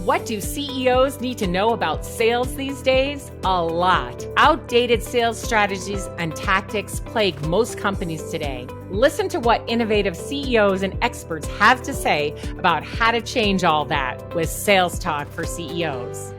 What do CEOs need to know about sales these days? A lot. Outdated sales strategies and tactics plague most companies today. Listen to what innovative CEOs and experts have to say about how to change all that with Sales Talk for CEOs.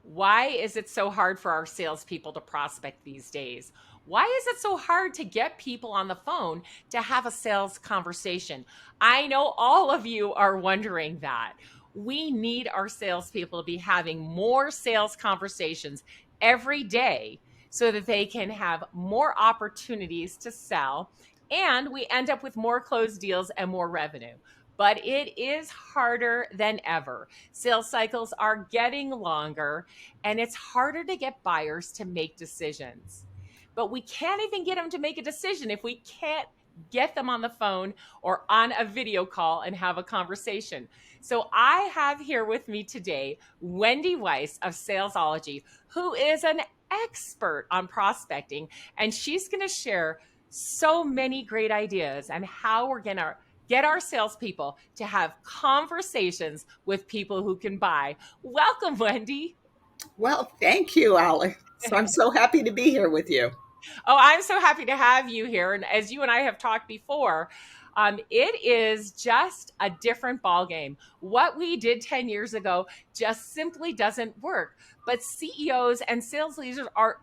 Why is it so hard for our salespeople to prospect these days? Why is it so hard to get people on the phone to have a sales conversation? I know all of you are wondering that. We need our salespeople to be having more sales conversations every day so that they can have more opportunities to sell and we end up with more closed deals and more revenue. But it is harder than ever. Sales cycles are getting longer and it's harder to get buyers to make decisions. But we can't even get them to make a decision if we can't get them on the phone or on a video call and have a conversation. So I have here with me today, Wendy Weiss of Salesology, who is an expert on prospecting, and she's going to share so many great ideas on how we're going to get our salespeople to have conversations with people who can buy. Welcome, Wendy. Well, thank you, Alex. I'm so happy to be here with you. Oh, I'm so happy to have you here. And as you and I have talked before, it is just a different ballgame. What we did 10 years ago just simply doesn't work. But CEOs and sales leaders are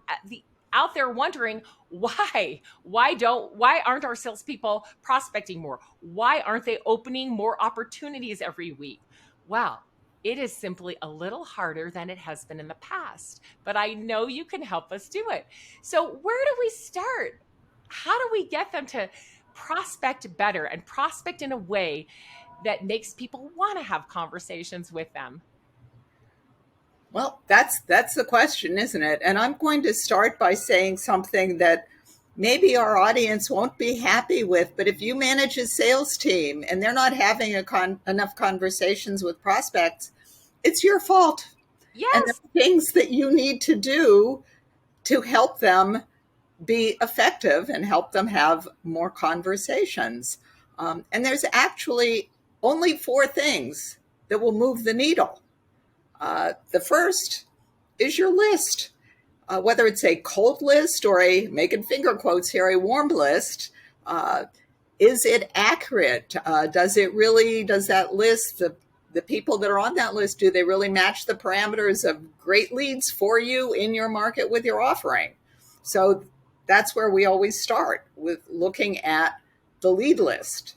out there wondering why aren't our salespeople prospecting more? Why aren't they opening more opportunities every week? Well, it is simply a little harder than it has been in the past, but I know you can help us do it. So where do we start? How do we get them to prospect better and prospect in a way that makes people want to have conversations with them? Well, that's the question, isn't it? And I'm going to start by saying something that maybe our audience won't be happy with, but if you manage a sales team and they're not having enough conversations with prospects, it's your fault. Yes. And there are things that you need to do to help them be effective and help them have more conversations. And there's actually only 4 things that will move the needle. The first is your list. Whether it's a cold list or making finger quotes here, a warm list, is it accurate? Does that list, the people that are on that list, do they really match the parameters of great leads for you in your market with your offering? So that's where we always start, with looking at the lead list.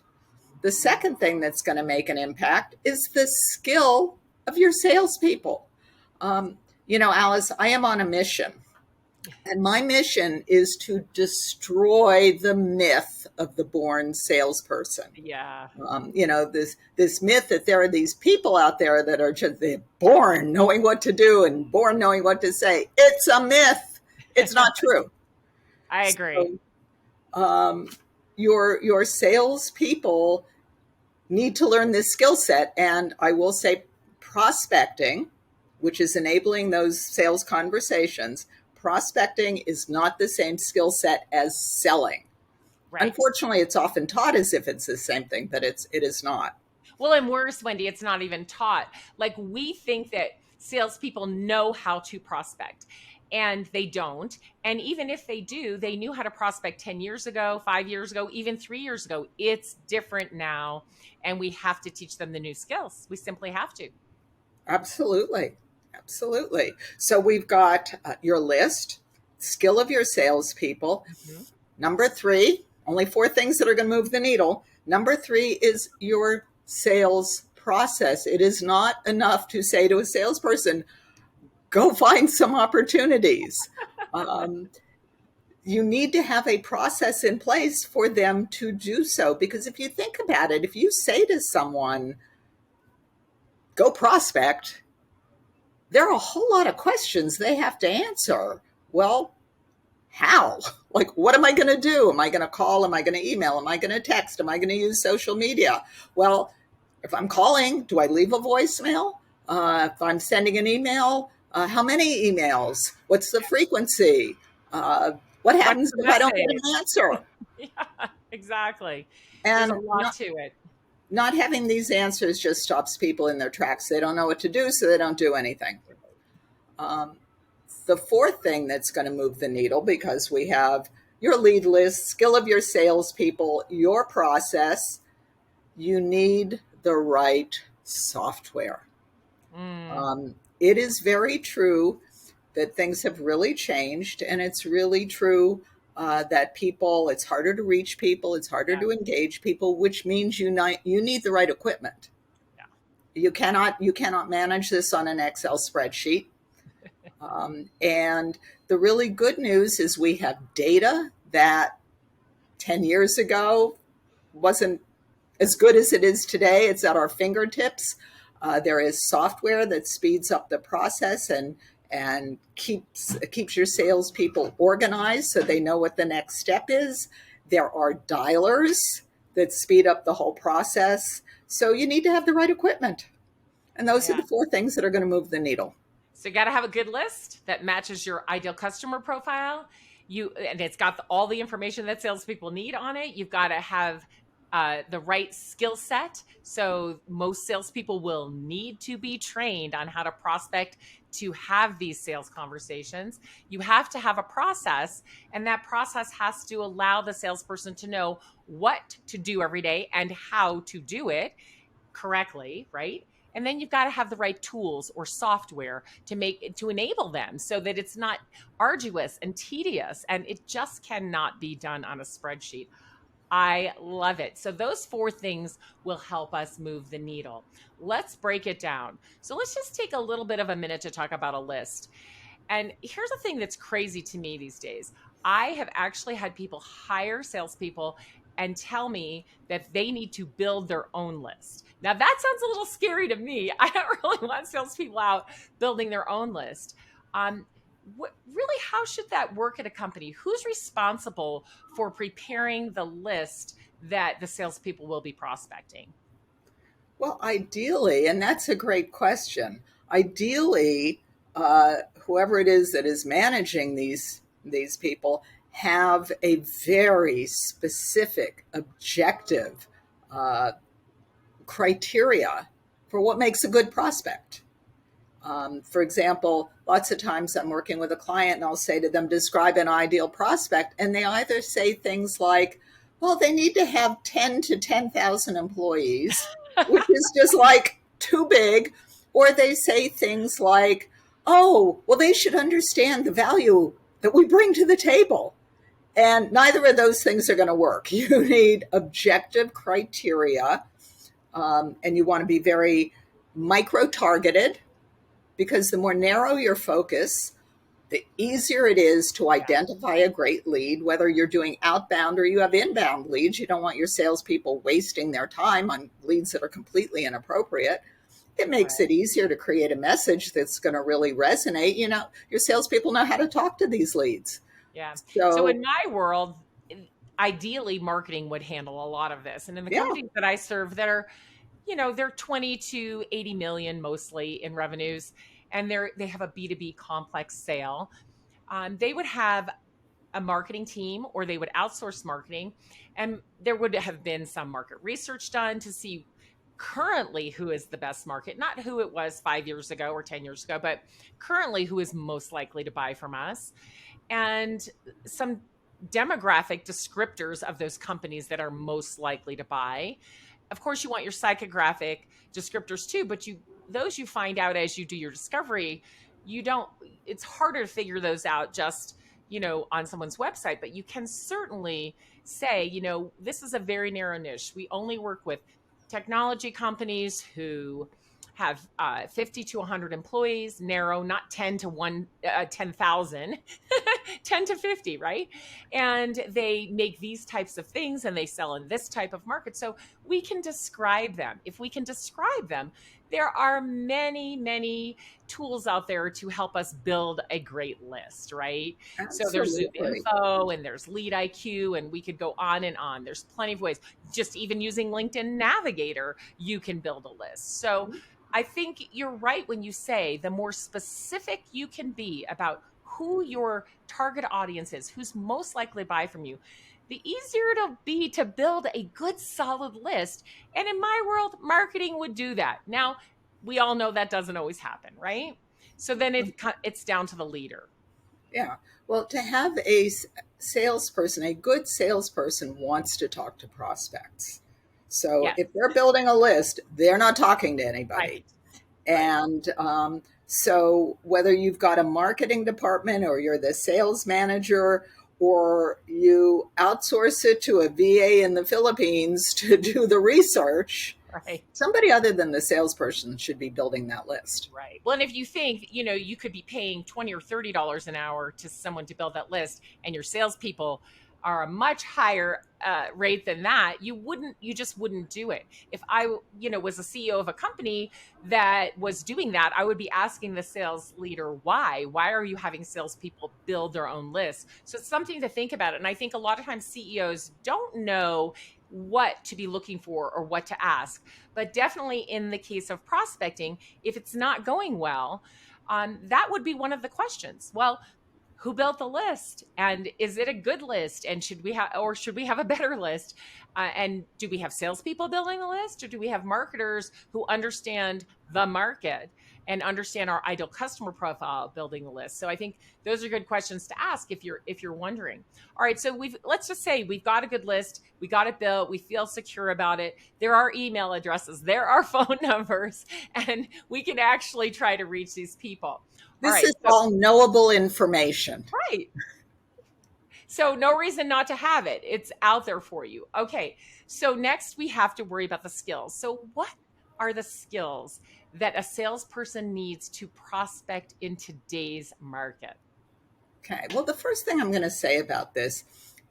The second thing that's going to make an impact is the skill of your salespeople. Alice, I am on a mission. And my mission is to destroy the myth of the born salesperson. Yeah. This myth that there are these people out there that are just born knowing what to do and born knowing what to say. It's a myth. It's not true. I agree. So, your salespeople need to learn this skill set. And I will say prospecting, which is enabling those sales conversations, prospecting is not the same skill set as selling. Right. Unfortunately, it's often taught as if it's the same thing, but it is not. Well, and worse, Wendy, it's not even taught. Like, we think that salespeople know how to prospect, and they don't. And even if they do, they knew how to prospect 10 years ago, 5 years ago, even 3 years ago. It's different now, and we have to teach them the new skills. We simply have to. Absolutely. So we've got your list, skill of your salespeople. Mm-hmm. Number 3, only 4 things that are going to move the needle. Number 3 is your sales process. It is not enough to say to a salesperson, go find some opportunities. You need to have a process in place for them to do so. Because if you think about it, if you say to someone, go prospect, there are a whole lot of questions they have to answer. Well, how? Like, what am I going to do? Am I going to call? Am I going to email? Am I going to text? Am I going to use social media? Well, if I'm calling, do I leave a voicemail? If I'm sending an email, how many emails? What's the frequency? What happens if I don't get an answer? Yeah, exactly. And there's a lot to it. not having these answers just stops people in their tracks. They don't know what to do, so they don't do anything. Um, the fourth thing that's going to move the needle, because we have your lead list, skill of your salespeople, your process, you need the right software. It is very true that things have really changed, and it's really true that it's harder to reach people, it's harder to engage people, which means you need the right equipment. Yeah. You cannot manage this on an Excel spreadsheet. And the really good news is we have data that 10 years ago wasn't as good as it is today. It's at our fingertips. There is software that speeds up the process and keeps your salespeople organized so they know what the next step is. There are dialers that speed up the whole process. So you need to have the right equipment. And those are the four things that are going to move the needle. So you got to have a good list that matches your ideal customer profile. And it's got all the information that salespeople need on it. You've got to have the right skill set. So most salespeople will need to be trained on how to prospect to have these sales conversations. You have to have a process, and that process has to allow the salesperson to know what to do every day and how to do it correctly, right? And then you've got to have the right tools or software to enable them so that it's not arduous and tedious, and it just cannot be done on a spreadsheet. I love it. So those four things will help us move the needle. Let's break it down. So let's just take a little bit of a minute to talk about a list. And here's the thing that's crazy to me these days. I have actually had people hire salespeople and tell me that they need to build their own list. Now that sounds a little scary to me. I don't really want salespeople out building their own list. Really, how should that work at a company? Who's responsible for preparing the list that the salespeople will be prospecting? Well, ideally, and that's a great question. Ideally, whoever it is that is managing these people have a very specific, objective criteria for what makes a good prospect. For example, lots of times I'm working with a client and I'll say to them, describe an ideal prospect. And they either say things like, well, they need to have 10 to 10,000 employees, which is just like too big. Or they say things like, oh, well, they should understand the value that we bring to the table. And neither of those things are going to work. You need objective criteria, and you want to be very micro-targeted, because the more narrow your focus, the easier it is to identify a great lead, whether you're doing outbound or you have inbound leads. You don't want your salespeople wasting their time on leads that are completely inappropriate. It makes it easier to create a message that's going to really resonate. You know, your salespeople know how to talk to these leads. Yeah. So in my world, ideally marketing would handle a lot of this. And in the companies that I serve that are, they're 20 to 80 million mostly in revenues, and they have a B2B complex sale. They would have a marketing team, or they would outsource marketing, and there would have been some market research done to see currently who is the best market, not who it was 5 years ago or 10 years ago, but currently who is most likely to buy from us, and some demographic descriptors of those companies that are most likely to buy. Of course, you want your psychographic descriptors too, but those you find out as you do your discovery. It's harder to figure those out just, on someone's website, but you can certainly say, this is a very narrow niche. We only work with technology companies who have 50 to 100 employees, narrow, not 10 to 10,000, 10 to 50, right? And they make these types of things and they sell in this type of market. So we can describe them. If we can describe them, there are many, many tools out there to help us build a great list, right? Absolutely. So there's Zoom Info and there's Lead IQ, and we could go on and on. There's plenty of ways. Just even using LinkedIn Navigator, you can build a list. So I think you're right when you say the more specific you can be about who your target audience is, who's most likely to buy from you, the easier it'll be to build a good solid list. And in my world, marketing would do that. Now, we all know that doesn't always happen, right? So then it's down to the leader. Yeah. Well, to have a salesperson, a good salesperson wants to talk to prospects. So Yes. if they're building a list, they're not talking to anybody. Right. Right. And so whether you've got a marketing department or you're the sales manager or you outsource it to a VA in the Philippines to do the research, Right. somebody other than the salesperson should be building that list. Right. Well, and if you think, you could be paying $20 or $30 an hour to someone to build that list, and your salespeople are a much higher rate than that, you just wouldn't do it. If I, was a CEO of a company that was doing that, I would be asking the sales leader, why? Why are you having salespeople build their own list? So it's something to think about. And I think a lot of times CEOs don't know what to be looking for or what to ask. But definitely in the case of prospecting, if it's not going well, that would be one of the questions. Well, who built the list, and is it a good list, and should we have a better list, and do we have salespeople building the list, or do we have marketers who understand the market and understand our ideal customer profile building the list? So I think those are good questions to ask if you're wondering. All right, so let's just say we've got a good list, we got it built, we feel secure about it, there are email addresses, there are phone numbers, and we can actually try to reach these people. This is all knowable information. Right. So no reason not to have it. It's out there for you. Okay. So next we have to worry about the skills. So what are the skills that a salesperson needs to prospect in today's market? Okay. Well, the first thing I'm going to say about this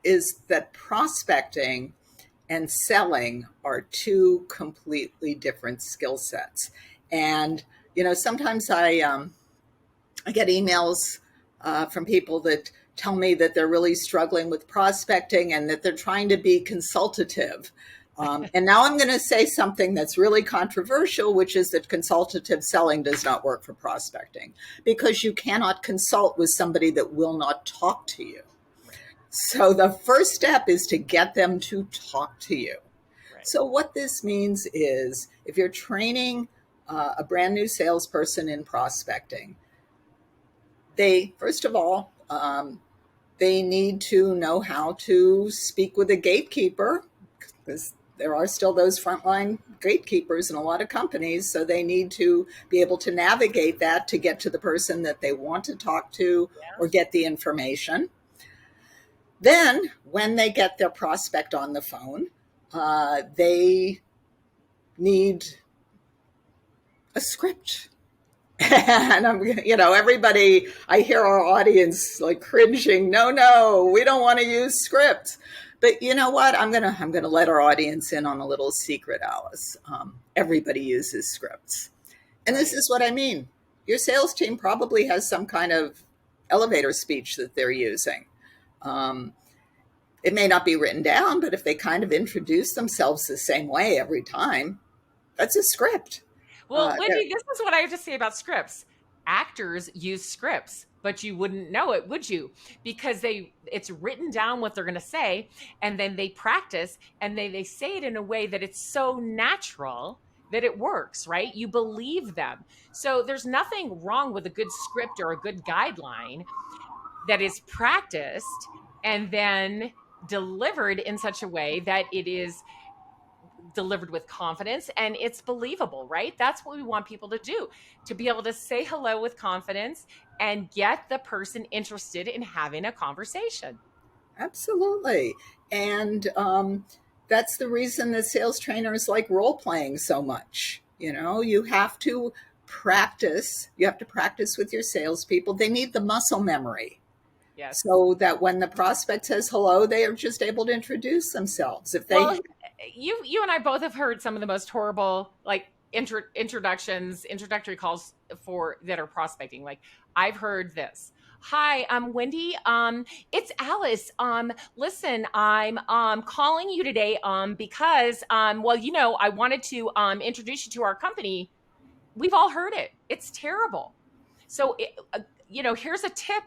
is that prospecting and selling are two completely different skill sets. And, sometimes I get emails from people that tell me that they're really struggling with prospecting and that they're trying to be consultative. And now I'm going to say something that's really controversial, which is that consultative selling does not work for prospecting, because you cannot consult with somebody that will not talk to you. So the first step is to get them to talk to you. Right. So what this means is, if you're training a brand new salesperson in prospecting, they, first of all, they need to know how to speak with a gatekeeper, because there are still those frontline gatekeepers in a lot of companies. So they need to be able to navigate that to get to the person that they want to talk to or get the information. Then when they get their prospect on the phone, they need a script. And everybody, I hear our audience like cringing. No, we don't want to use scripts. But you know what? I'm gonna let our audience in on a little secret, Alice. Everybody uses scripts, and this is what I mean. Your sales team probably has some kind of elevator speech that they're using. It may not be written down, but if they kind of introduce themselves the same way every time, that's a script. Well, Wendy, this is what I have to say about scripts. Actors use scripts, but you wouldn't know it, would you? Because it's written down what they're going to say, and then they practice, and they say it in a way that it's so natural that it works, right? You believe them. So there's nothing wrong with a good script or a good guideline that is practiced and then delivered in such a way that it is delivered with confidence and it's believable, right? That's what we want people to do, to be able to say hello with confidence and get the person interested in having a conversation. Absolutely. And that's the reason that sales trainers like role playing so much. You have to practice. You have to practice with your salespeople. They need the muscle memory. Yes. So that when the prospect says hello, they are just able to introduce themselves. If they, you and I both have heard some of the most horrible introductory calls that are prospecting. Like, I've heard this. Hi, I'm Wendy. It's Alice. Listen, I'm calling you today because I wanted to introduce you to our company. We've all heard it. It's terrible. So here's a tip.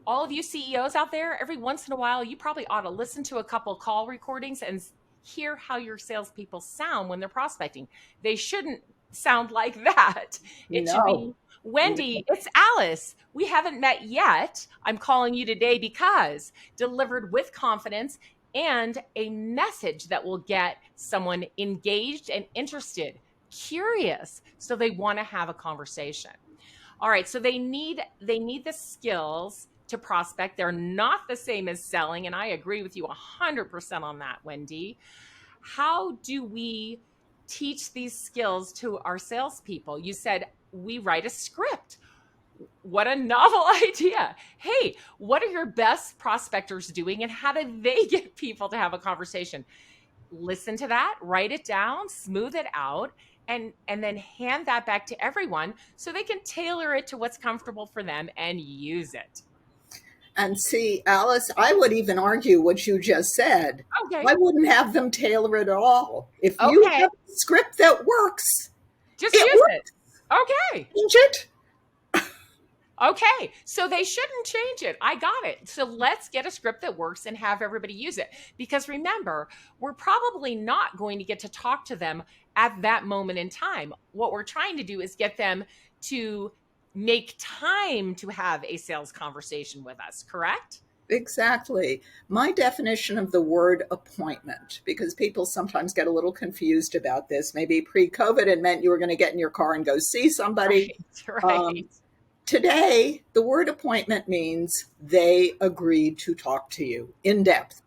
all of you CEOs out there, every once in a while, you probably ought to listen to a couple call recordings and hear how your salespeople sound when they're prospecting. They shouldn't sound like that. It should No. be, Wendy, it's Alice. We haven't met yet. I'm calling you today because delivered with confidence and a message that will get someone engaged and interested, curious, so they want to have a conversation. All right, so they need the skills to prospect. They're not the same as selling, and I agree with you 100% on that, Wendy. How do we teach these skills to our salespeople? You said we write a script. What a novel idea. Hey, what are your best prospectors doing, and how do they get people to have a conversation? Listen to that, write it down, smooth it out, and then hand that back to everyone so they can tailor it to what's comfortable for them and use it. And see, Alice, I would even argue what you just said. Okay. I wouldn't have them tailor it at all. If you Okay. have a script that works, Just it use it. works. Okay. Change it. Okay. So they shouldn't change it. I got it. So let's get a script that works and have everybody use it. Because remember, we're probably not going to get to talk to them at that moment in time. What we're trying to do is get them to make time to have a sales conversation with us, correct? Exactly. My definition of the word appointment, because people sometimes get a little confused about this. Maybe pre-COVID, it meant you were going to get in your car and go see somebody. Right, Um, right. Today, the word appointment means they agreed to talk to you in depth.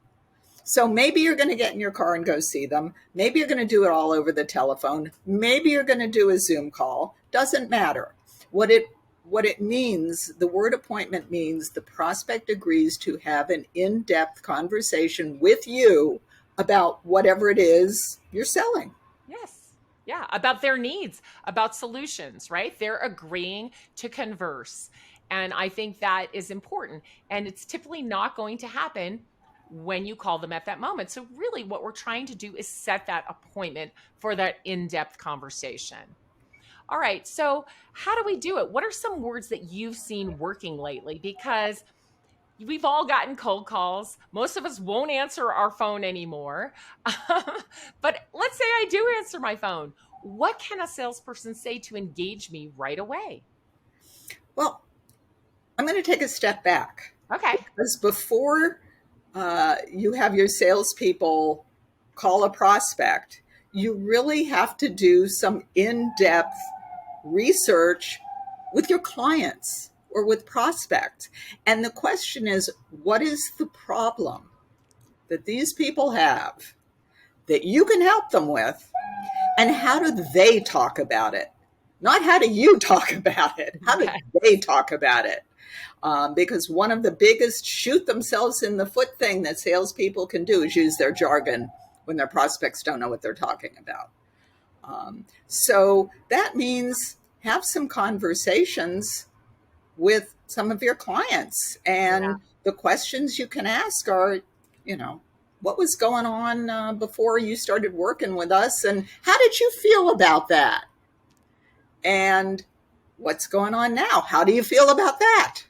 So maybe you're going to get in your car and go see them. Maybe you're going to do it all over the telephone. Maybe you're going to do a Zoom call. Doesn't matter. What it means, the word appointment means the prospect agrees to have an in-depth conversation with you about whatever it is you're selling. Yes. Yeah. About their needs, about solutions, right? They're agreeing to converse. And I think that is important. And it's typically not going to happen when you call them at that moment. So, really, what we're trying to do is set that appointment for that in depth conversation. All right. So, how do we do it? What are some words that you've seen working lately? Because we've all gotten cold calls. Most of us won't answer our phone anymore. But let's say I do answer my phone. What can a salesperson say to engage me right away? Well, I'm going to take a step back Okay. because before you have your salespeople call a prospect, you really have to do some in-depth research with your clients or with prospects. And the question is, what is the problem that these people have that you can help them with? And how do they talk about it? Not how do you talk about it? How do Okay. they talk about it? Because one of the biggest shoot themselves in the foot thing that salespeople can do is use their jargon when their prospects don't know what they're talking about. So that means have some conversations with some of your clients. Yeah. And the questions you can ask are, what was going on before you started working with us? And how did you feel about that? And what's going on now? How do you feel about that?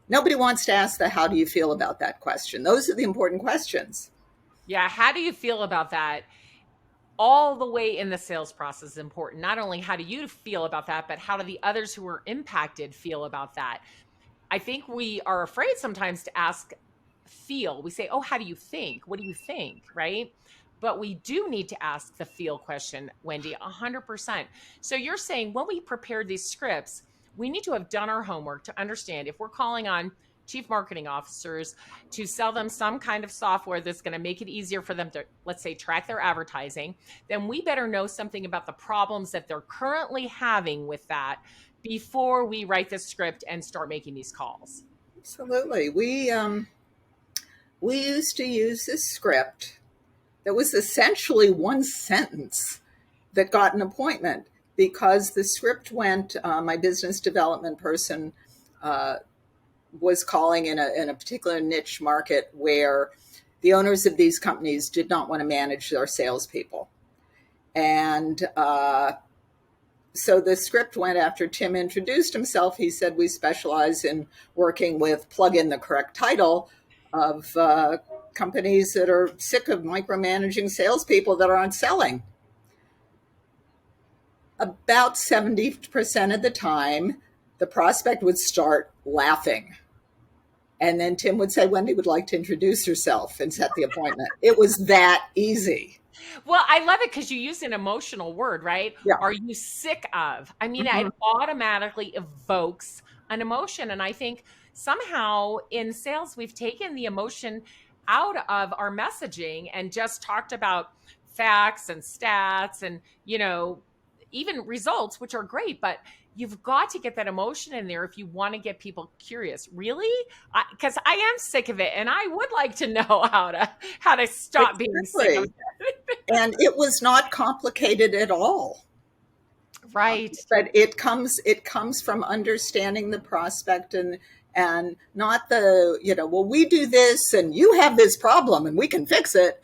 Nobody wants to ask the how do you feel about that question. Those are the important questions. Yeah. How do you feel about that? All the way in the sales process is important. Not only how do you feel about that, but how do the others who are impacted feel about that? I think we are afraid sometimes to ask feel. We say, oh, how do you think? What do you think? Right. But we do need to ask the feel question, Wendy, 100%. So you're saying when we prepare these scripts, we need to have done our homework to understand if we're calling on chief marketing officers to sell them some kind of software that's going to make it easier for them to, let's say, track their advertising, then we better know something about the problems that they're currently having with that before we write the script and start making these calls. Absolutely. We used to use this script that was essentially one sentence that got an appointment because the script went, my business development person was calling in a particular niche market where the owners of these companies did not want to manage their salespeople. And So the script went after Tim introduced himself. He said, we specialize in working with plug in the correct title of companies that are sick of micromanaging salespeople that aren't selling. About 70% of the time, the prospect would start laughing. And then Tim would say, Wendy would like to introduce herself and set the appointment. It was that easy. Well, I love it because you use an emotional word, right? Yeah. Are you sick of? I mean, Mhm. it automatically evokes an emotion. And I think somehow in sales, we've taken the emotion out of our messaging and just talked about facts and stats and, even results, which are great, but you've got to get that emotion in there if you want to get people curious. Really? Because I am sick of it, and I would like to know how to stop being sick of Exactly. And it was not complicated at all. Right. But it comes from understanding the prospect and not the, well, we do this and you have this problem and we can fix it.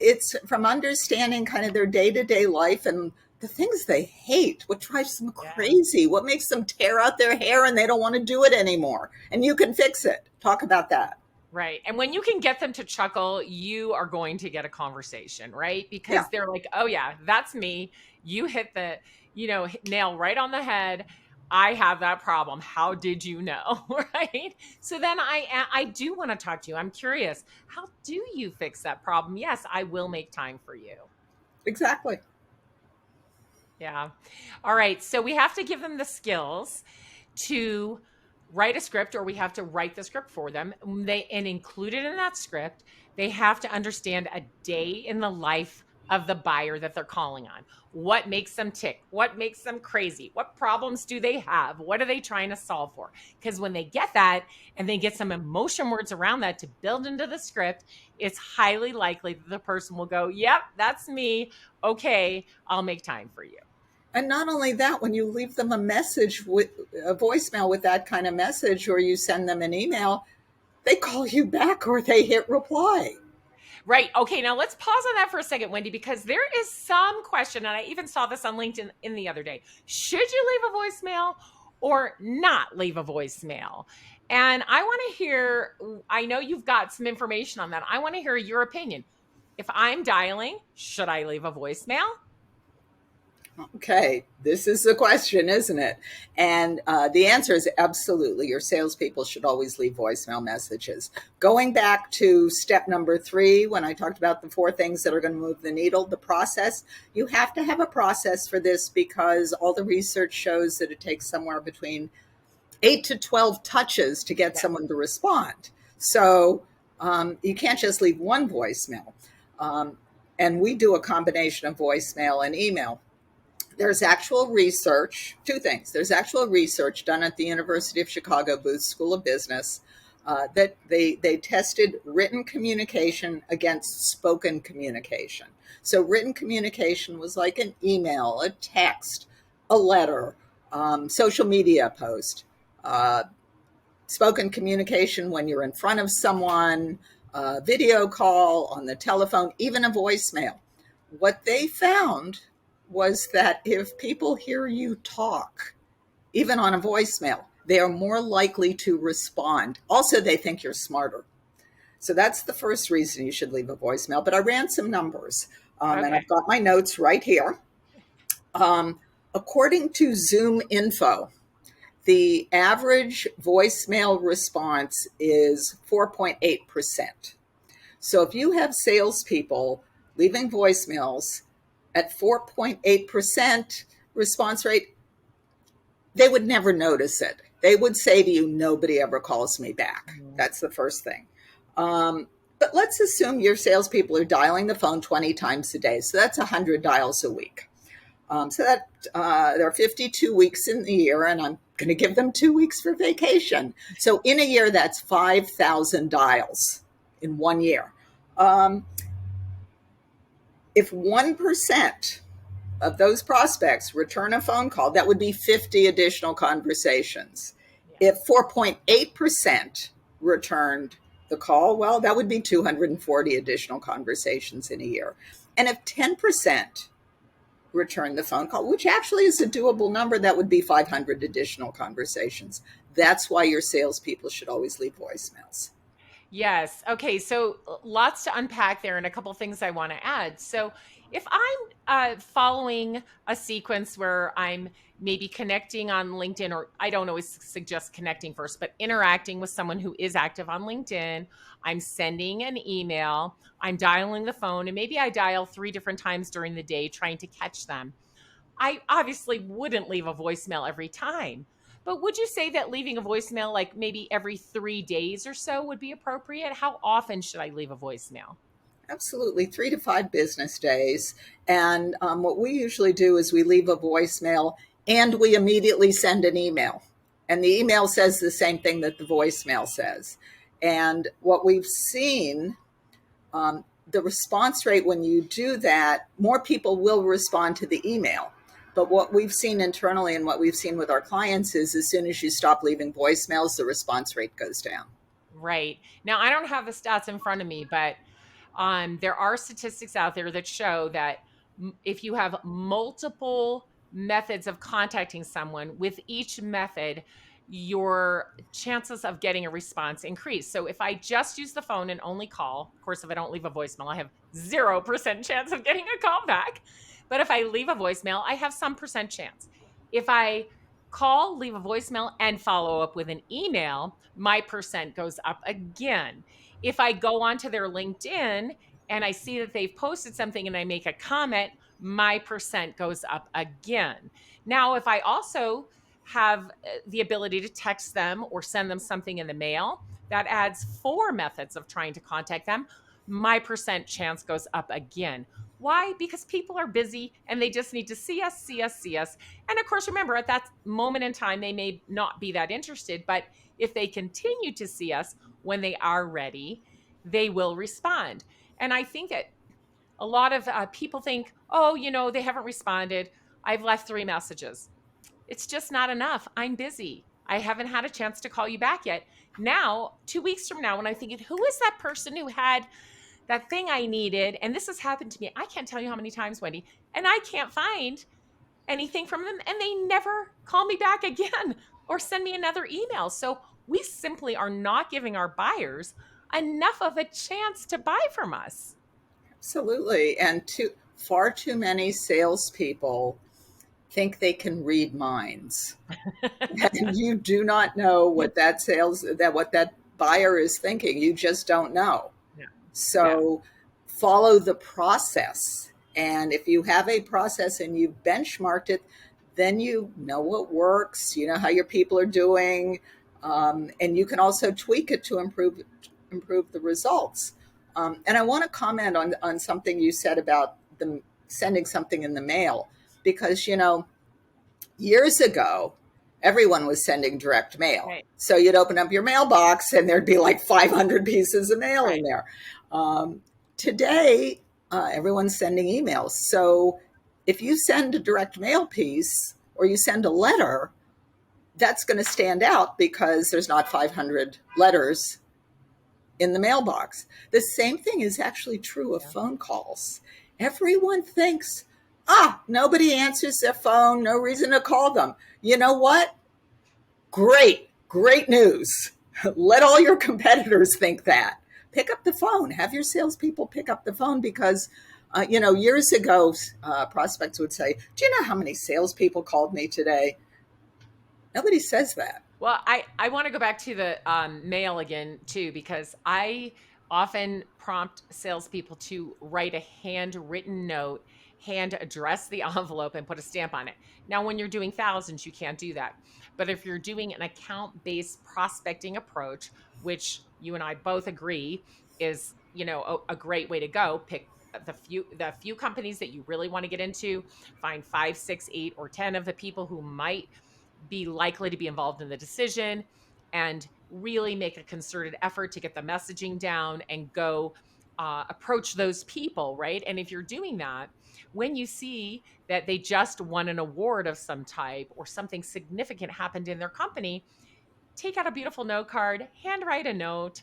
It's from understanding kind of their day-to-day life and the things they hate, what drives them Yeah. crazy, what makes them tear out their hair and they don't want to do it anymore. And you can fix it. Talk about that. Right. And when you can get them to chuckle, you are going to get a conversation, right? Yeah, Because they're like, oh, yeah, that's me. You hit the, nail right on the head. I have that problem. How did you know? Right. So then I do want to talk to you. I'm curious. How do you fix that problem? Yes, I will make time for you. exactly. Yeah. All right. So we have to give them the skills to write a script, or we have to write the script for them. And included in that script, they have to understand a day in the life of the buyer that they're calling on. What makes them tick? What makes them crazy? What problems do they have? What are they trying to solve for? Because when they get that and they get some emotion words around that to build into the script, it's highly likely that the person will go, yep, that's me. Okay, I'll make time for you. And not only that, when you leave them a message with a voicemail with that kind of message, or you send them an email, they call you back or they hit reply. Right. Okay. Now let's pause on that for a second, Wendy, because there is some question, and I even saw this on LinkedIn in the other day. Should you leave a voicemail or not leave a voicemail? And I want to hear, I know you've got some information on that. I want to hear your opinion. If I'm dialing, should I leave a voicemail? Okay, this is the question, isn't it? And the answer is absolutely. Your salespeople should always leave voicemail messages. Going back to step number 3, when I talked about the 4 things that are going to move the needle, the process, you have to have a process for this because all the research shows that it takes somewhere between 8 to 12 touches to get someone to respond. So you can't just leave one voicemail. And we do a combination of voicemail and email. There's actual research, 2 things. There's actual research done at the University of Chicago Booth School of Business that they tested written communication against spoken communication. So written communication was like an email, a text, a letter, social media post. Spoken communication when you're in front of someone, video call, on the telephone, even a voicemail. What they found was that if people hear you talk, even on a voicemail, they are more likely to respond. Also, they think you're smarter. So that's the first reason you should leave a voicemail. But I ran some numbers, and Okay. I've got my notes right here. According to Zoom Info, the average voicemail response is 4.8%. So if you have salespeople leaving voicemails at 4.8% response rate, they would never notice it. They would say to you, nobody ever calls me back. That's the first thing. But let's assume your salespeople are dialing the phone 20 times a day. So that's 100 dials a week. So that there are 52 weeks in the year, and I'm going to give them 2 weeks for vacation. So in a year, that's 5,000 dials in 1 year. If 1% of those prospects return a phone call, that would be 50 additional conversations. Yeah. If 4.8% returned the call, well, that would be 240 additional conversations in a year. And if 10% return the phone call, which actually is a doable number. That would be 500 additional conversations. That's why your salespeople should always leave voicemails. Yes. Okay. So lots to unpack there and a couple things I want to add. So if I'm following a sequence where I'm maybe connecting on LinkedIn, or I don't always suggest connecting first, but interacting with someone who is active on LinkedIn, I'm sending an email, I'm dialing the phone, and maybe I dial 3 different times during the day trying to catch them. I obviously wouldn't leave a voicemail every time. But would you say that leaving a voicemail like maybe every 3 days or so would be appropriate? How often should I leave a voicemail? Absolutely, 3 to 5 business days. And what we usually do is we leave a voicemail and we immediately send an email. And the email says the same thing that the voicemail says. And what we've seen, the response rate when you do that, more people will respond to the email. But what we've seen internally and what we've seen with our clients is as soon as you stop leaving voicemails, the response rate goes down. Right. Now, I don't have the stats in front of me, but there are statistics out there that show that if you have multiple methods of contacting someone, with each method, your chances of getting a response increase. So if I just use the phone and only call, of course, if I don't leave a voicemail, I have 0% chance of getting a call back. But if I leave a voicemail, I have some percent chance. If I call, leave a voicemail, and follow up with an email, my percent goes up again. If I go onto their LinkedIn and I see that they've posted something and I make a comment, my percent goes up again. Now, if I also have the ability to text them or send them something in the mail, that adds 4 methods of trying to contact them. My percent chance goes up again. Why? Because people are busy and they just need to see us, see us, see us. And of course, remember, at that moment in time, they may not be that interested, but if they continue to see us when they are ready, they will respond. And I think that a lot of people think, oh, they haven't responded. I've left 3 messages. It's just not enough. I'm busy. I haven't had a chance to call you back yet. Now, 2 weeks from now, when I'm thinking, who is that person who had that thing I needed? And this has happened to me. I can't tell you how many times, Wendy, and I can't find anything from them. And they never call me back again or send me another email. So we simply are not giving our buyers enough of a chance to buy from us. Absolutely. And far too many salespeople think they can read minds. And you do not know what that buyer is thinking. You just don't know. Yeah. Yeah. So follow the process. And if you have a process and you've benchmarked it, then you know what works, you know how your people are doing, and you can also tweak it to improve the results. And I want to comment on something you said about sending something in the mail, because years ago, everyone was sending direct mail. Right. So you'd open up your mailbox and there'd be like 500 pieces of mail Right. in there. Today, everyone's sending emails. So if you send a direct mail piece or you send a letter, that's going to stand out because there's not 500 letters in the mailbox. The same thing is actually true of phone calls. Everyone thinks, nobody answers their phone, no reason to call them. You know what? Great news. Let all your competitors think that. Pick up the phone. Have your salespeople pick up the phone because, years ago, prospects would say, do you know how many salespeople called me today? Nobody says that. Well, I want to go back to the mail again, too, because I often prompt salespeople to write a handwritten note, hand address the envelope, and put a stamp on it. Now, when you're doing thousands, you can't do that. But if you're doing an account-based prospecting approach, which you and I both agree is, a great way to go, pick the few companies that you really want to get into, find 5, 6, 8, or 10 of the people who might be likely to be involved in the decision, and really make a concerted effort to get the messaging down and go approach those people, right? And if you're doing that, when you see that they just won an award of some type or something significant happened in their company, take out a beautiful note card, handwrite a note,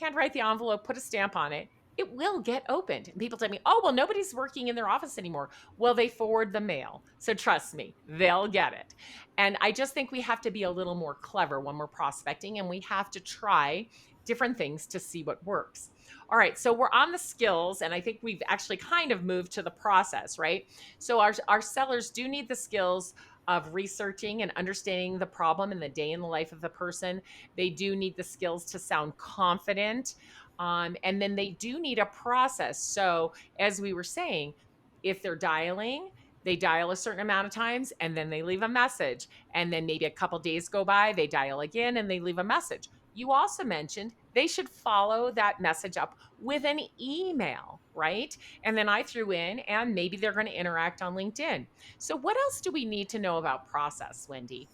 handwrite the envelope, put a stamp on it, it will get opened. And people tell me, oh, well, nobody's working in their office anymore. Well, they forward the mail. So trust me, they'll get it. And I just think we have to be a little more clever when we're prospecting, and we have to try different things to see what works. All right, so we're on the skills, and I think we've actually kind of moved to the process, right? So our sellers do need the skills of researching and understanding the problem and the day in the life of the person. They do need the skills to sound confident. And then they do need a process. So, as we were saying, if they're dialing, they dial a certain amount of times and then they leave a message. And then maybe a couple days go by, they dial again and they leave a message. You also mentioned they should follow that message up with an email, right? And then I threw in, and maybe they're going to interact on LinkedIn. So, what else do we need to know about process, Wendy?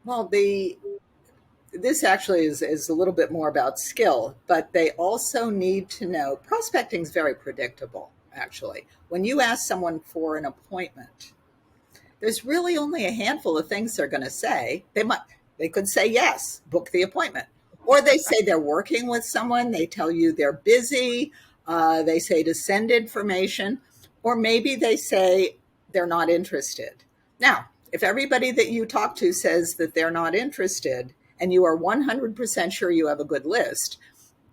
Well, this actually is a little bit more about skill, but they also need to know prospecting is very predictable, actually. When you ask someone for an appointment, there's really only a handful of things they're going to say. They could say yes, book the appointment. Or they say they're working with someone, they tell you they're busy, they say to send information, or maybe they say they're not interested. Now, if everybody that you talk to says that they're not interested and you are 100% sure you have a good list,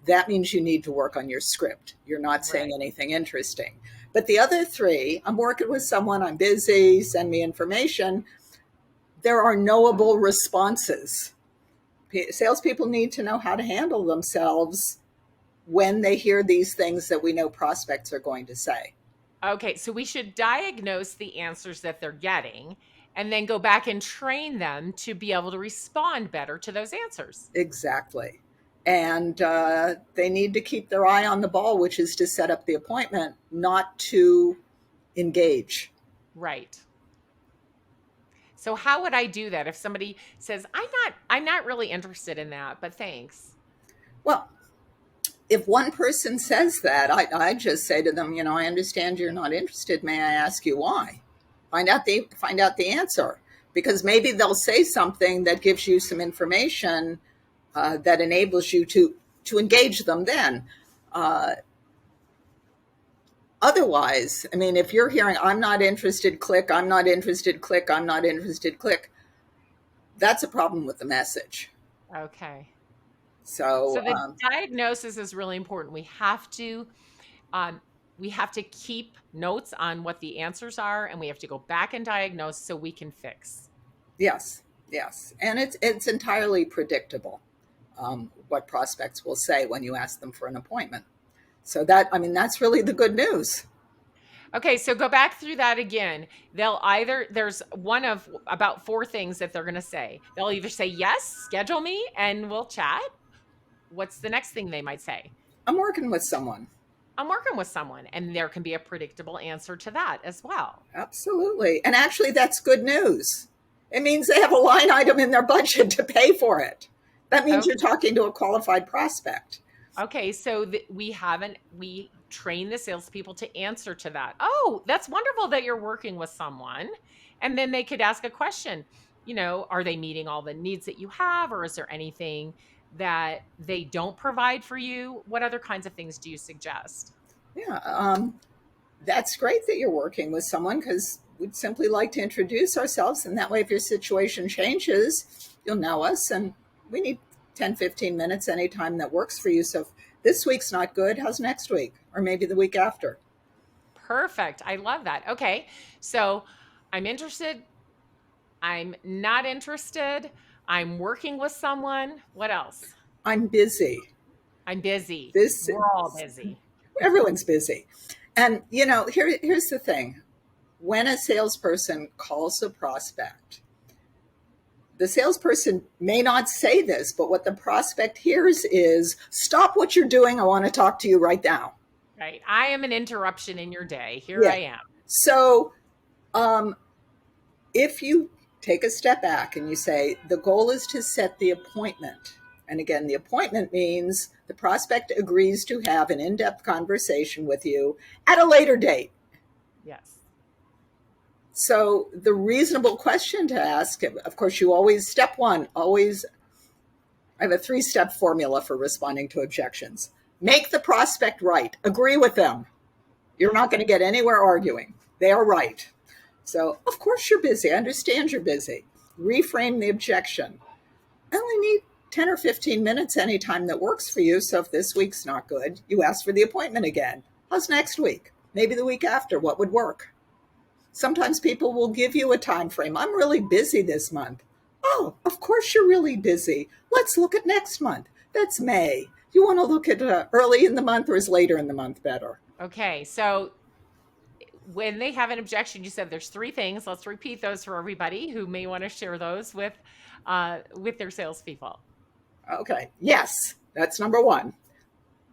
that means you need to work on your script. You're not saying anything interesting. But the other three, I'm working with someone, I'm busy, send me information, there are knowable responses. Salespeople need to know how to handle themselves when they hear these things that we know prospects are going to say. Okay, so we should diagnose the answers that they're getting and then go back and train them to be able to respond better to those answers. Exactly. And they need to keep their eye on the ball, which is to set up the appointment, not to engage. Right. So how would I do that if somebody says, I'm not really interested in that, but thanks. Well, if one person says that, I just say to them, I understand you're not interested. May I ask you why? Find out the answer, because maybe they'll say something that gives you some information that enables you to engage them then. Otherwise, I mean, if you're hearing, I'm not interested, click, I'm not interested, click, I'm not interested, click, that's a problem with the message. Okay. So So, the diagnosis is really important. Um, we have to keep notes on what the answers are, and we have to go back and diagnose so we can fix. yes, yes. And it's entirely predictable what prospects will say when you ask them for an appointment. So that's really the good news. Okay, so go back through that again. There's one of about four things that they're going to say. They'll either say, yes, schedule me and we'll chat. What's the next thing they might say? I'm working with someone. I'm working with someone. And there can be a predictable answer to that as well. Absolutely. And actually, that's good news. It means they have a line item in their budget to pay for it. That means Okay. you're talking to a qualified prospect. Okay, so we train the salespeople to answer to that. Oh, that's wonderful that you're working with someone. And then they could ask a question, are they meeting all the needs that you have, or is there anything that they don't provide for you? What other kinds of things do you suggest? Yeah, that's great that you're working with someone, because we'd simply like to introduce ourselves. And that way, if your situation changes, you'll know us. And we need 10, 15 minutes anytime that works for you. So if this week's not good, how's next week? Or maybe the week after? Perfect. I love that. Okay. So I'm interested. I'm not interested. I'm working with someone. What else? I'm busy. I'm busy. This We're all busy. Everyone's busy. And here's the thing. When a salesperson calls a prospect, the salesperson may not say this, but what the prospect hears is, stop what you're doing. I want to talk to you right now. Right. I am an interruption in your day. Here Yeah. I am. So if you take a step back and you say, the goal is to set the appointment. And again, the appointment means the prospect agrees to have an in-depth conversation with you at a later date. Yes. So the reasonable question to ask, of course, step one, I have a 3-step formula for responding to objections. Make the prospect right. Agree with them. You're not going to get anywhere arguing. They are right. So, of course, you're busy. I understand you're busy. Reframe the objection. I only need 10 or 15 minutes anytime that works for you. So, if this week's not good, you ask for the appointment again. How's next week? Maybe the week after. What would work? Sometimes people will give you a time frame. I'm really busy this month. Oh, of course you're really busy. Let's look at next month. That's May. You want to look at early in the month, or is later in the month better? Okay, so when they have an objection, you said there's three things. Let's repeat those for everybody who may want to share those with their salespeople. Okay. Yes, that's number one.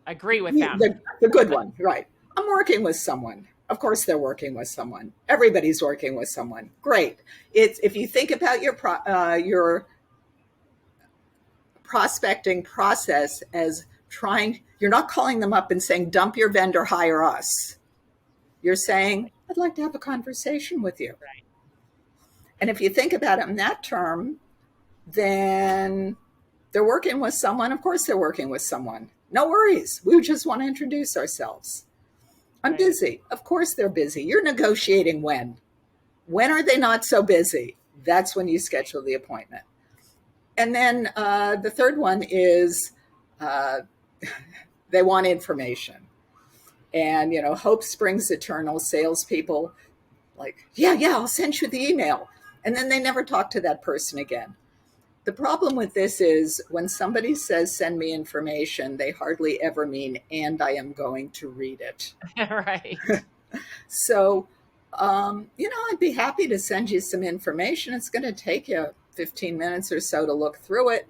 Agree with them. The good one, right? I'm working with someone. Of course, they're working with someone. Everybody's working with someone. Great. It's if you think about your prospecting process as trying. You're not calling them up and saying, "Dump your vendor, hire us." You're saying, "I'd like to have a conversation with you." Right. And if you think about it in that term, then they're working with someone. Of course, they're working with someone. No worries. We just want to introduce ourselves. I'm Right. busy. Of course, they're busy. You're negotiating when. When are they not so busy? That's when you schedule the appointment. And then the third one is uh, they want information. And, hope springs eternal. Salespeople, like, yeah, I'll send you the email. And then they never talk to that person again. The problem with this is when somebody says, send me information, they hardly ever mean, and I am going to read it. Right. So, I'd be happy to send you some information. It's going to take you 15 minutes or so to look through it.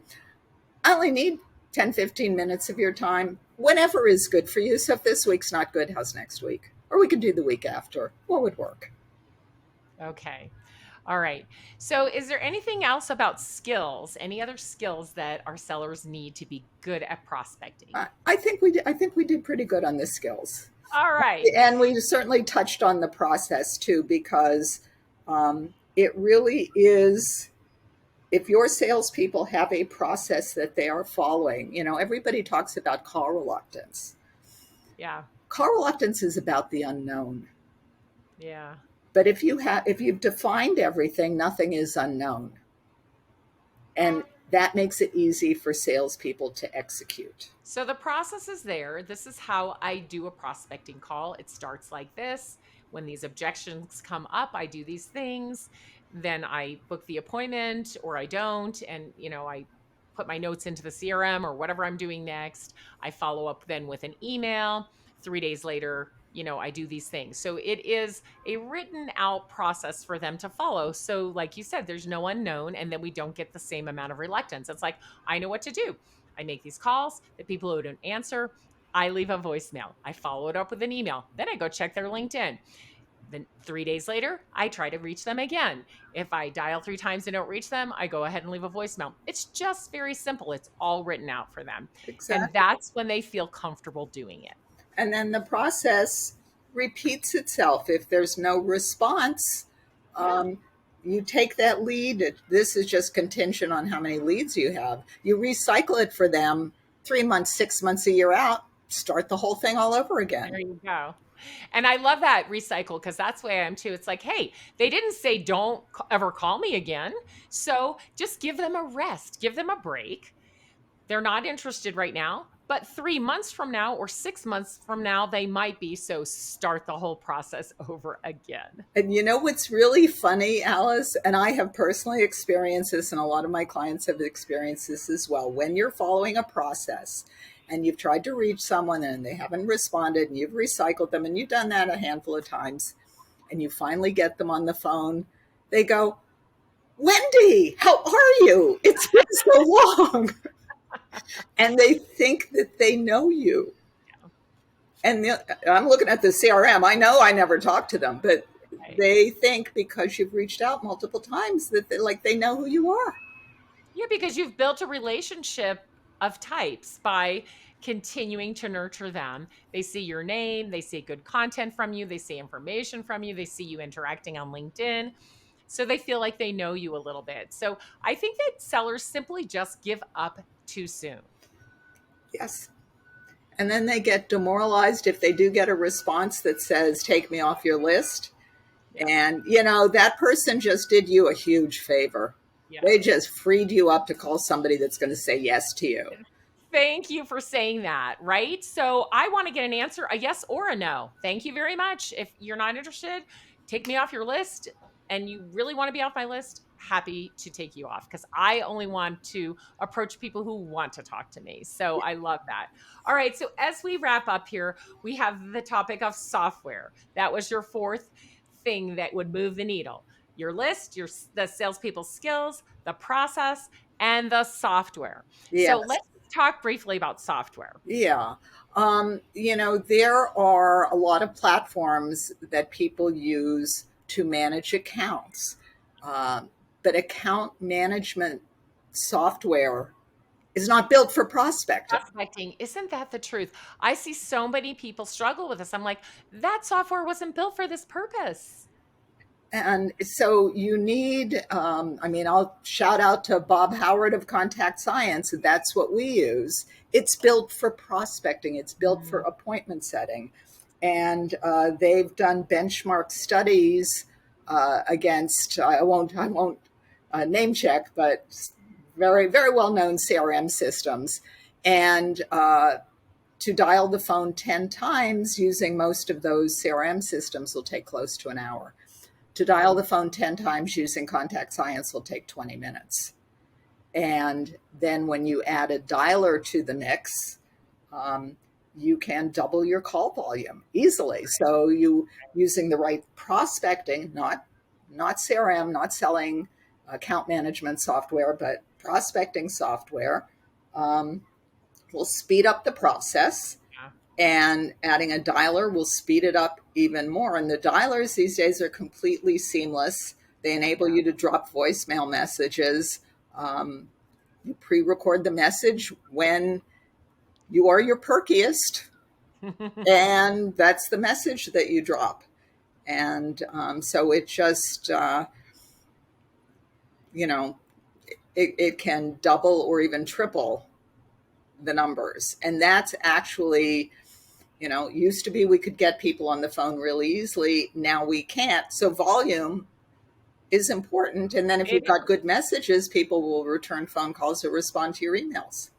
I only need 10, 15 minutes of your time. Whenever is good for you. So if this week's not good, how's next week? Or we could do the week after. What would work? Okay. All right. So is there anything else about skills, any other skills that our sellers need to be good at prospecting? I think we did. I think we did pretty good on the skills. All right. And we certainly touched on the process too, because it really is, if your salespeople have a process that they are following, everybody talks about call reluctance. Yeah. Call reluctance is about the unknown. Yeah. But if you've defined everything, nothing is unknown. And that makes it easy for salespeople to execute. So the process is there. This is how I do a prospecting call. It starts like this. When these objections come up, I do these things. Then I book the appointment or I don't. And, I put my notes into the CRM or whatever I'm doing next. I follow up then with an email. 3 days later, I do these things. So it is a written out process for them to follow. So like you said, there's no unknown, and then we don't get the same amount of reluctance. It's like, I know what to do. I make these calls. The people who don't answer, I leave a voicemail. I follow it up with an email. Then I go check their LinkedIn. Then 3 days later, I try to reach them again. If I dial 3 times and don't reach them, I go ahead and leave a voicemail. It's just very simple. It's all written out for them. Exactly. And that's when they feel comfortable doing it. And then the process repeats itself. If there's no response, you take that lead. This is just contingent on how many leads you have. You recycle it for them 3 months, 6 months, a year out, start the whole thing all over again. There you go. And I love that recycle, because that's the way I am too. It's like, hey, they didn't say don't ever call me again. So just give them a rest, give them a break. They're not interested right now, but 3 months from now or 6 months from now, they might be. So start the whole process over again. And you know what's really funny, Alice? And I have personally experienced this, and a lot of my clients have experienced this as well. When you're following a process and you've tried to reach someone and they haven't responded, and you've recycled them, and you've done that a handful of times, and you finally get them on the phone, they go, Wendy, how are you? It's been so long. And they think that they know you. And I'm looking at the CRM. I know I never talked to them, but they think because you've reached out multiple times that they know who you are. Yeah, because you've built a relationship of types by continuing to nurture them. They see your name, they see good content from you, they see information from you, they see you interacting on LinkedIn. So they feel like they know you a little bit. So I think that sellers simply just give up too soon. Yes. And then they get demoralized if they do get a response that says, take me off your list. Yeah. And, that person just did you a huge favor. They Yes. just freed you up to call somebody that's going to say yes to you. Thank you for saying that, right? So I want to get an answer, a yes or a no. Thank you very much. If you're not interested, take me off your list and you really want to be off my list, happy to take you off because I only want to approach people who want to talk to me. So I love that. All right. So as we wrap up here, we have the topic of software. That was your fourth thing that would move the needle. Your list, the salespeople's skills, the process, and the software. So Yes. let's talk briefly about software. Yeah. There are a lot of platforms that people use to manage accounts. But account management software is not built for prospecting. Prospecting, isn't that the truth? I see so many people struggle with this. I'm like, that software wasn't built for this purpose. And so you need, I'll shout out to Bob Howard of Contact Science. That's what we use. It's built for prospecting, it's built for appointment setting. And they've done benchmark studies against, I won't name check, but very, very well known CRM systems. And to dial the phone 10 times using most of those CRM systems will take close to an hour. To dial the phone 10 times using Contact Science will take 20 minutes. And then when you add a dialer to the mix, you can double your call volume easily. So you using the right prospecting, not CRM, not selling account management software, but prospecting software, will speed up the process. Yeah. And adding a dialer will speed it up even more. And the dialers these days are completely seamless. They enable you to drop voicemail messages. You pre-record the message when you are your perkiest, and that's the message that you drop. And so it just, it can double or even triple the numbers. And that's actually, used to be we could get people on the phone really easily. Now we can't. So volume is important. And then if you've got good messages, people will return phone calls or respond to your emails.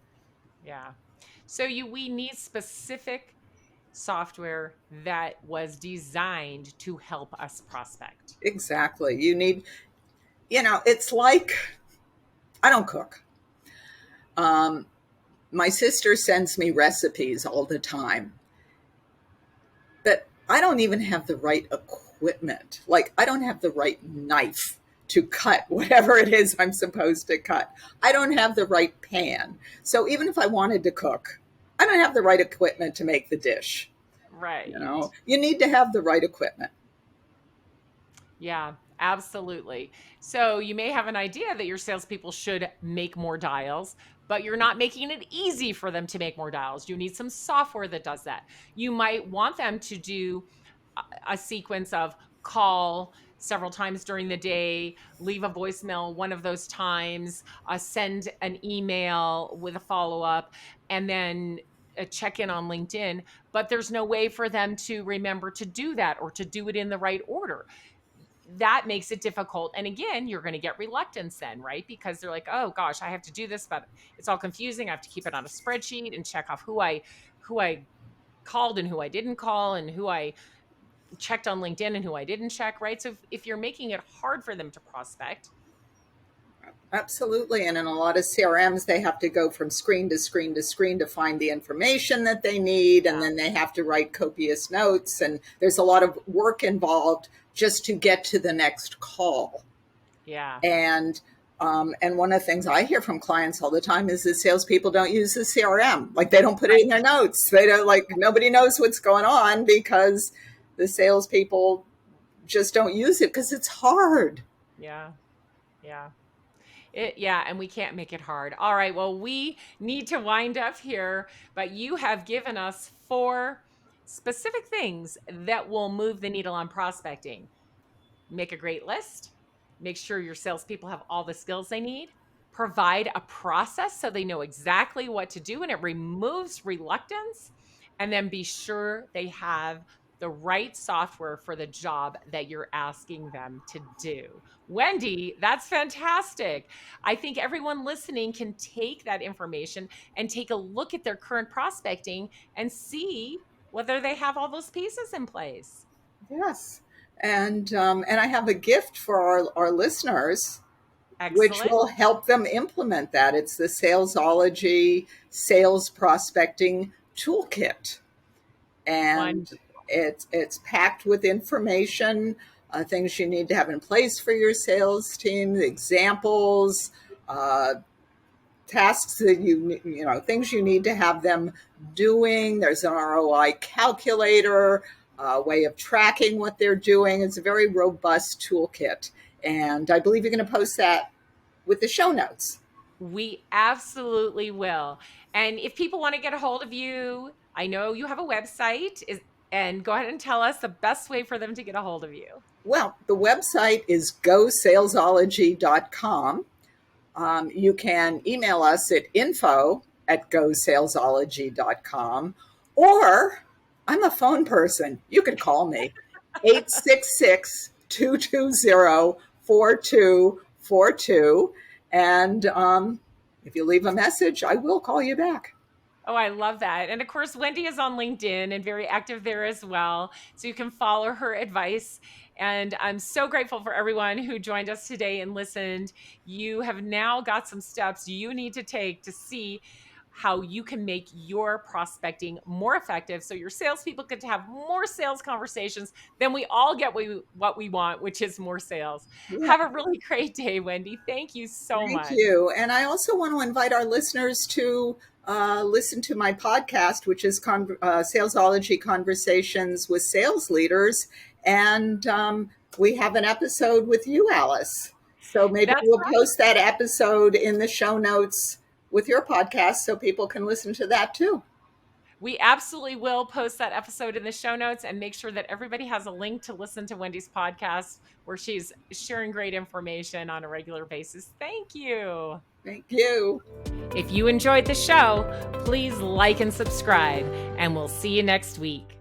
Yeah. So we need specific software that was designed to help us prospect. Exactly. You need, it's like, I don't cook. My sister sends me recipes all the time, but I don't even have the right equipment. Like, I don't have the right knife to cut whatever it is I'm supposed to cut. I don't have the right pan. So even if I wanted to cook, I don't have the right equipment to make the dish. Right. You need to have the right equipment. Yeah, absolutely. So you may have an idea that your salespeople should make more dials, but you're not making it easy for them to make more dials. You need some software that does that. You might want them to do a sequence of call several times during the day, leave a voicemail one of those times, send an email with a follow-up, and then check in on LinkedIn. But there's no way for them to remember to do that or to do it in the right order. That makes it difficult. And again, you're going to get reluctance then, right? Because they're like, oh gosh, I have to do this, but it's all confusing. I have to keep it on a spreadsheet and check off who I called and who I didn't call and who I checked on LinkedIn and who I didn't check, right? So if you're making it hard for them to prospect. Absolutely. And in a lot of CRMs, they have to go from screen to screen to screen to find the information that they need. And then they have to write copious notes. And there's a lot of work involved just to get to the next call. Yeah. And one of the things I hear from clients all the time is that salespeople don't use the CRM. Like, they don't put it in their notes. They don't, like, nobody knows what's going on because the salespeople just don't use it because it's hard. Yeah. Yeah. And we can't make it hard. All right. Well, we need to wind up here, but you have given us 4 specific things that will move the needle on prospecting. Make a great list. Make sure your salespeople have all the skills they need. Provide a process so they know exactly what to do and it removes reluctance. and then be sure they have the right software for the job that you're asking them to do. Wendy, that's fantastic. I think everyone listening can take that information and take a look at their current prospecting and see whether they have all those pieces in place. Yes. And I have a gift for our listeners, which Excellent. will help them implement that. It's the Salesology Sales Prospecting Toolkit. And Wonderful. it's packed with information, things you need to have in place for your sales team, examples, uh, tasks that things you need to have them doing. There's an ROI calculator, a way of tracking what they're doing. It's a very robust toolkit. And I believe you're going to post that with the show notes. We absolutely will. And if people want to get a hold of you, I know you have a website, and go ahead and tell us the best way for them to get a hold of you. Well, the website is gosalesology.com. You can email us at info@gosalesology.com, or I'm a phone person. You can call me 866-220-4242. And if you leave a message, I will call you back. Oh, I love that. And of course, Wendy is on LinkedIn and very active there as well. So you can follow her advice. And I'm so grateful for everyone who joined us today and listened. You have now got some steps you need to take to see how you can make your prospecting more effective so your salespeople get to have more sales conversations. Then we all get what we want, which is more sales. Yeah. Have a really great day, Wendy. Thank you so Thank much. you. And I also want to invite our listeners to listen to my podcast, which is Salesology Conversations with Sales Leaders. And we have an episode with you, Alice. So maybe That's we'll right. post that episode in the show notes with your podcast so people can listen to that too. We absolutely will post that episode in the show notes and make sure that everybody has a link to listen to Wendy's podcast where she's sharing great information on a regular basis. Thank you. Thank you. If you enjoyed the show, please like and subscribe, and we'll see you next week.